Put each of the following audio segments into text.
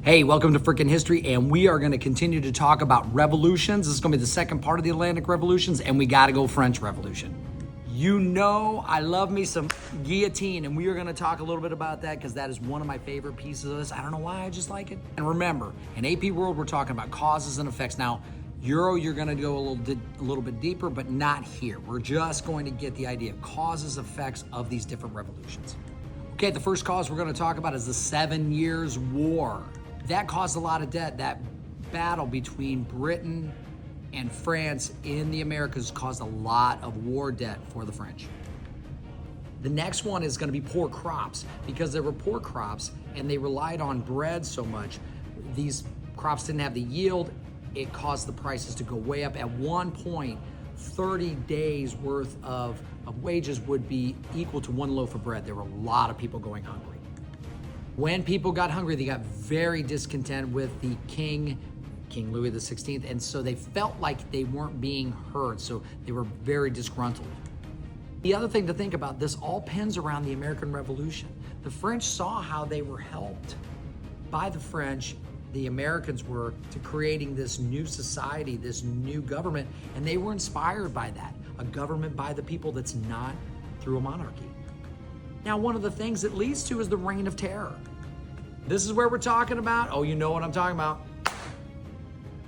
Hey, welcome to Frickin' History, and we are going to continue to talk about revolutions. This is going to be the second part of the Atlantic revolutions, and we got to go French Revolution. You know I love me some guillotine, and we are going to talk a little bit about that because that is one of my favorite pieces of this. I don't know why, I just like it. And remember, in AP World, we're talking about causes and effects. Now, Euro, you're going to go a little bit deeper, but not here. We're just going to get the idea of causes, effects of these different revolutions. Okay, the first cause we're going to talk about is the 7 Years' War. That caused a lot of debt. That battle between Britain and France in the Americas caused a lot of war debt for the French. The next one is going to be poor crops. Because there were poor crops and they relied on bread so much, these crops didn't have the yield. It caused the prices to go way up. At one point, 30 days worth of wages would be equal to one loaf of bread. There were a lot of people going hungry. When people got hungry, they got very discontent with the King Louis XVI, and so they felt like they weren't being heard, so they were very disgruntled. The other thing to think about, this all pins around the American Revolution. The French saw how they were helped by the French, the Americans were, to creating this new society, this new government, and they were inspired by that. A government by the people that's not through a monarchy. Now, one of the things it leads to is the Reign of Terror. This is where we're talking about, oh, you know what I'm talking about.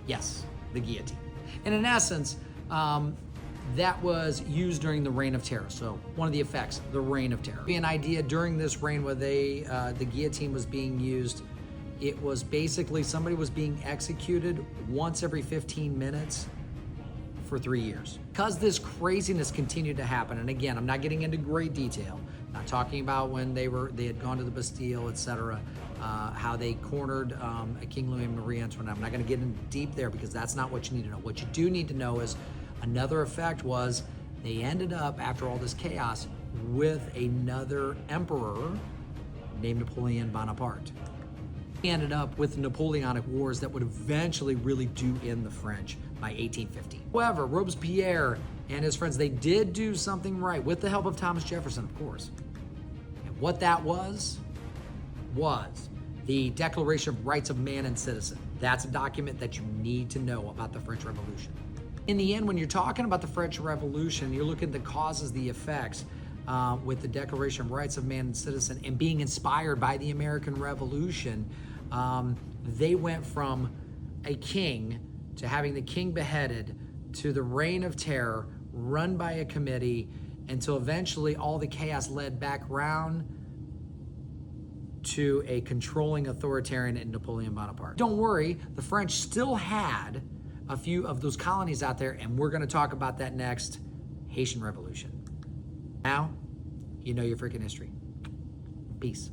Yes, the guillotine. And in essence, that was used during the Reign of Terror. So one of the effects, the Reign of Terror. Be an idea during this reign where the guillotine was being used. It was basically somebody was being executed once every 15 minutes for 3 years. Because this craziness continued to happen, and again, I'm not getting into great detail, not talking about when they had gone to the Bastille, etc., how they cornered King Louis and Marie Antoinette. I'm not going to get in deep there because that's not what you need to know. What you do need to know is another effect was they ended up, after all this chaos, with another emperor named Napoleon Bonaparte. He ended up with Napoleonic Wars that would eventually really do end the French by 1815. However, Robespierre and his friends, they did do something right with the help of Thomas Jefferson, of course. And what that was the Declaration of Rights of Man and Citizen. That's a document that you need to know about the French Revolution. In the end, when you're talking about the French Revolution, you're looking at the causes, the effects, with the Declaration of Rights of Man and Citizen and being inspired by the American Revolution. They went from a king to having the king beheaded to the Reign of Terror run by a committee until eventually all the chaos led back round to a controlling authoritarian in Napoleon Bonaparte. Don't worry, the French still had a few of those colonies out there, and we're going to talk about that next. Haitian Revolution. Now, you know your freaking history. Peace.